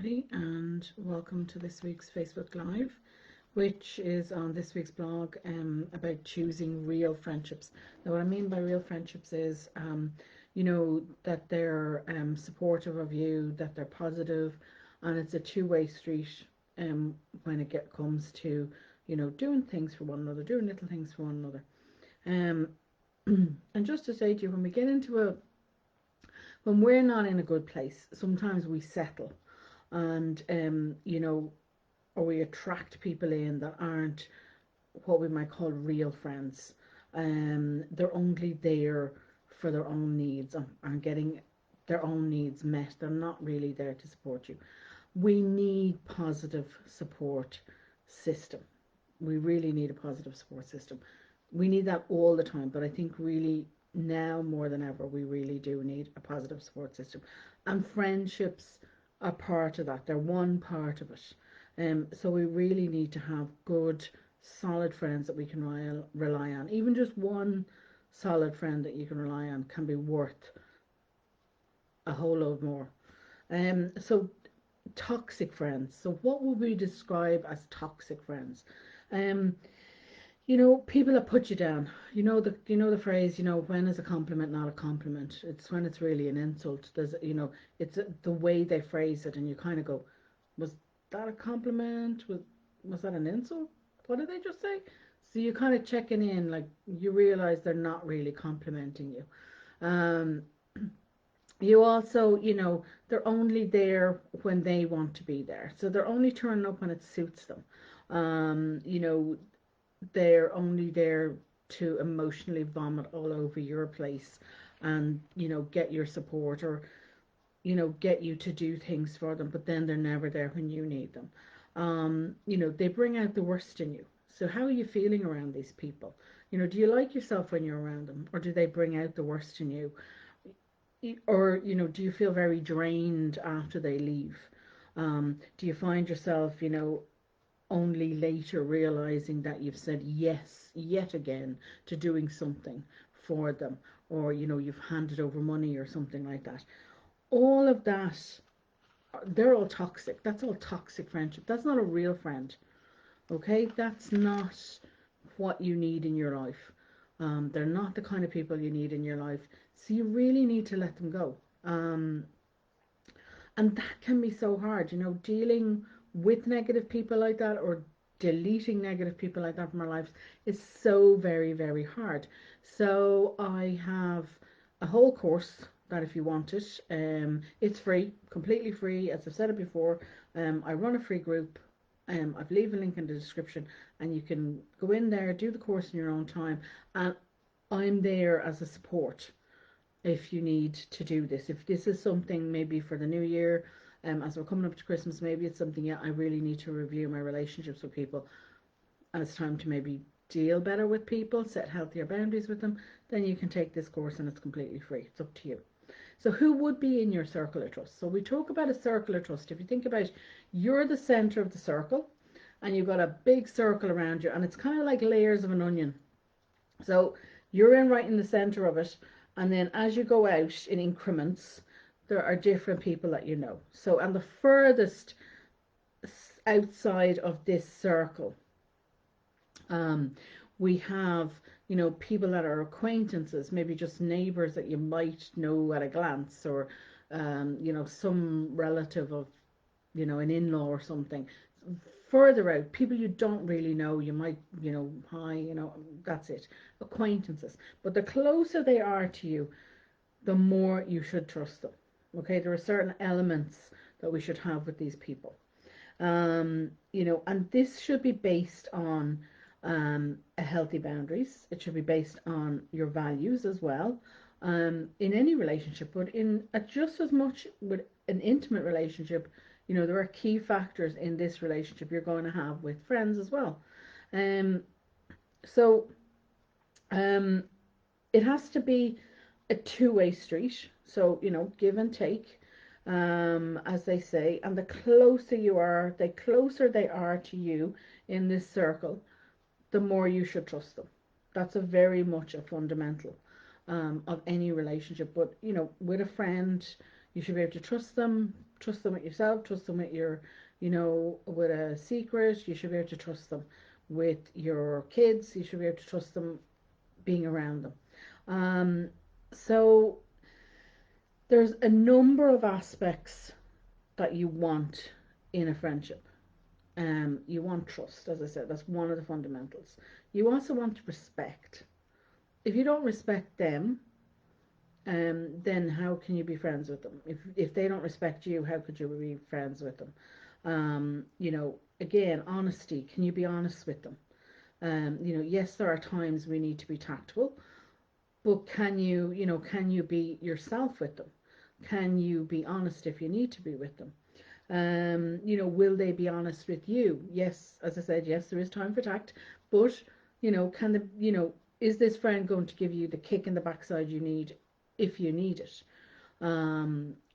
everybody, and welcome to this week's Facebook Live, which is on this week's blog about choosing real friendships. Now, what I mean by real friendships is, that they're supportive of you, that they're positive, and it's a two-way street when it comes to, doing things for one another, doing little things for one another. Um, and just to say to you, when we're not in a good place, sometimes we settle and or we attract people in that aren't what we might call real friends. They're only there for their own needs and getting their own needs met. They're not really there to support you. We need positive support system. We really need a positive support system. We need that all the time, but I think really now more than ever we really do need a positive support system, and friendships are part of that. They're one part of it. So we really need to have good, solid friends that we can rely on. Even just one solid friend that you can rely on can be worth a whole load more. So toxic friends. So what would we describe as toxic friends? Um, people that put you down. The phrase, when is a compliment not a compliment? It's when it's really an insult. It's the way they phrase it, and you kind of go, was that a compliment? Was that an insult? What did they just say? So you kind of checking in, like you realize they're not really complimenting you. Um, you also, they're only there when they want to be there. So they're only turning up when it suits them. Um, you know, they're only there to emotionally vomit all over your place and get your support, or get you to do things for them, but then they're never there when you need them. They bring out the worst in you. So how are you feeling around these people? Do you like yourself when you're around them, or do they bring out the worst in you? Or do you feel very drained after they leave? Do you find yourself only later realizing that you've said yes yet again to doing something for them, or you've handed over money or something like that? All of that, they're all toxic. That's all toxic friendship. That's not a real friend. Okay, that's not what you need in your life. They're not the kind of people you need in your life, so you really need to let them go. And that can be so hard, dealing with negative people like that, or deleting negative people like that from our lives, is so very, very hard. So I have a whole course that if you want it, it's free, completely free. As I've said it before, I run a free group. I've leave a link in the description, and you can go in there, do the course in your own time, and I'm there as a support if you need to do this. If this is something maybe for the new year, as we're coming up to Christmas, maybe it's something, I really need to review my relationships with people, and it's time to maybe deal better with people, set healthier boundaries with them, then you can take this course, and it's completely free. It's up to you. So who would be in your circle of trust? So we talk about a circle of trust. If you think about, you're the center of the circle, and you've got a big circle around you, and it's kind of like layers of an onion. So you're right in the center of it, and then as you go out in increments, there are different people that you know. So, and the furthest outside of this circle, um, we have, people that are acquaintances, maybe just neighbors that you might know at a glance, or, some relative of, an in-law or something. Further out, people you don't really know, you might, hi, that's it. Acquaintances. But the closer they are to you, the more you should trust them. Okay, there are certain elements that we should have with these people. And this should be based on a healthy boundaries. It should be based on your values as well, in any relationship, but in just as much with an intimate relationship. There are key factors in this relationship you're going to have with friends as well. Um, so it has to be a two-way street. So, give and take, as they say. And the closer you are, the closer they are to you in this circle, the more you should trust them. That's a very much a fundamental of any relationship. But with a friend, you should be able to trust them, trust them with yourself, trust them with your, with a secret. You should be able to trust them with your kids. You should be able to trust them being around them. Um, so there's a number of aspects that you want in a friendship. You want trust, as I said, that's one of the fundamentals. You also want respect. If you don't respect them, then how can you be friends with them? If they don't respect you, how could you be friends with them? Again, honesty. Can you be honest with them? Yes, there are times we need to be tactful, but can you be yourself with them? Can you be honest if you need to be with them? Will they be honest with you? Yes, as I said, yes, there is time for tact, but can is this friend going to give you the kick in the backside you need if you need it?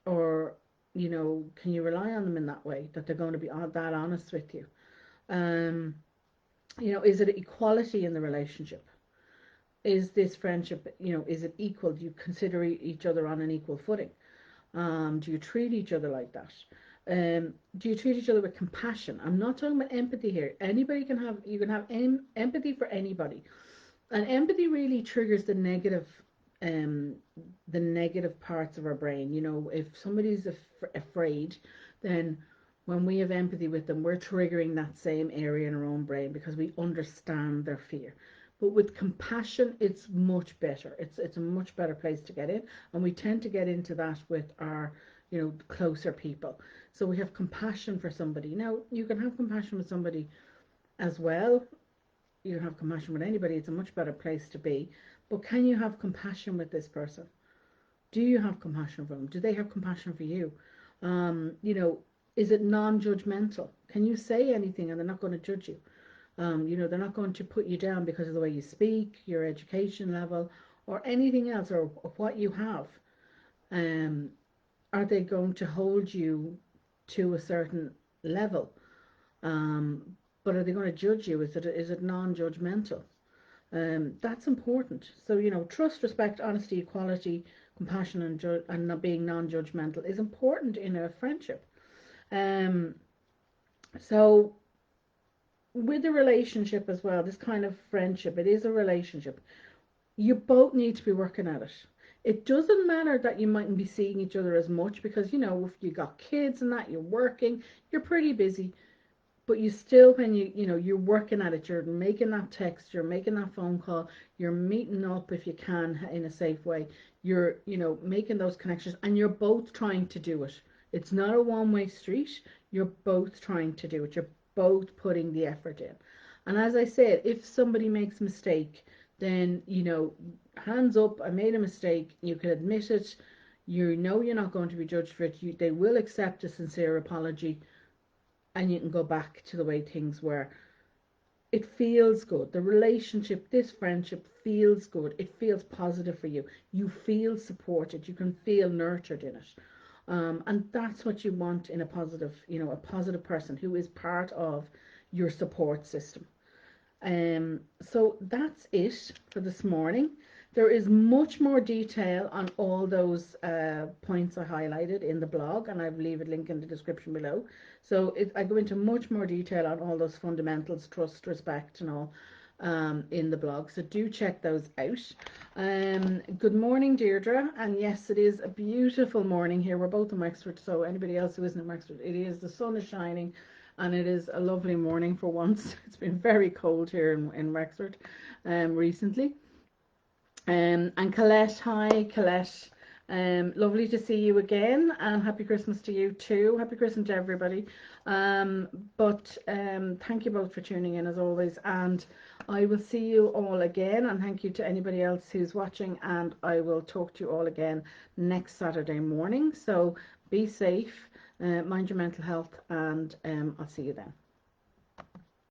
Or can you rely on them in that way that they're going to be that honest with you? Um, is it equality in the relationship? Is this friendship, is it equal? Do you consider each other on an equal footing? Do you treat each other like that? Do you treat each other with compassion? I'm not talking about empathy here. You can have empathy for anybody. And empathy really triggers um, the negative parts of our brain. If somebody's afraid, then when we have empathy with them, we're triggering that same area in our own brain because we understand their fear. But with compassion, it's much better. It's a much better place to get in, and we tend to get into that with our closer people. So we have compassion for somebody. Now you can have compassion with somebody as well. You can have compassion with anybody. It's a much better place to be. But can you have compassion with this person? Do you have compassion for them? Do they have compassion for you? Um, you know, is it non-judgmental? Can you say anything and they're not going to judge you? They're not going to put you down because of the way you speak, your education level, or anything else, or what you have. Um, are they going to hold you to a certain level? But are they going to judge you? Is it non-judgmental? That's important. So trust, respect, honesty, equality, compassion, and not being non-judgmental is important in a friendship. Um, so with a relationship as well, this kind of friendship, it is a relationship. You both need to be working at it. It doesn't matter that you mightn't be seeing each other as much because if you got kids and that you're working, you're pretty busy. But you still, when you're working at it, you're making that text, you're making that phone call, you're meeting up if you can in a safe way. You're making those connections, and you're both trying to do it. It's not a one-way street. You're both trying to do it. You're both putting the effort in. And as I said, if somebody makes a mistake, then hands up. I made a mistake. You can admit it. You're not going to be judged for it. They will accept a sincere apology, and you can go back to the way things were. It feels good. The relationship, this friendship feels good. It feels positive for you. You feel supported. You can feel nurtured in it. And that's what you want in a positive person who is part of your support system. So that's it for this morning. There is much more detail on all those points I highlighted in the blog, and I'll leave a link in the description below. So I go into much more detail on all those fundamentals, trust, respect, and all in the blog. So do check those out. Good morning, Deirdre. And yes, it is a beautiful morning here. We're both in Wexford, so anybody else who isn't in Wexford, it is. The sun is shining. And it is a lovely morning for once. It's been very cold here in Wexford recently. And Colette, hi Colette. Lovely to see you again, and happy Christmas to you too. Happy Christmas to everybody. But thank you both for tuning in as always, and I will see you all again. And thank you to anybody else who's watching. And I will talk to you all again next Saturday morning. So be safe, mind your mental health, and I'll see you then.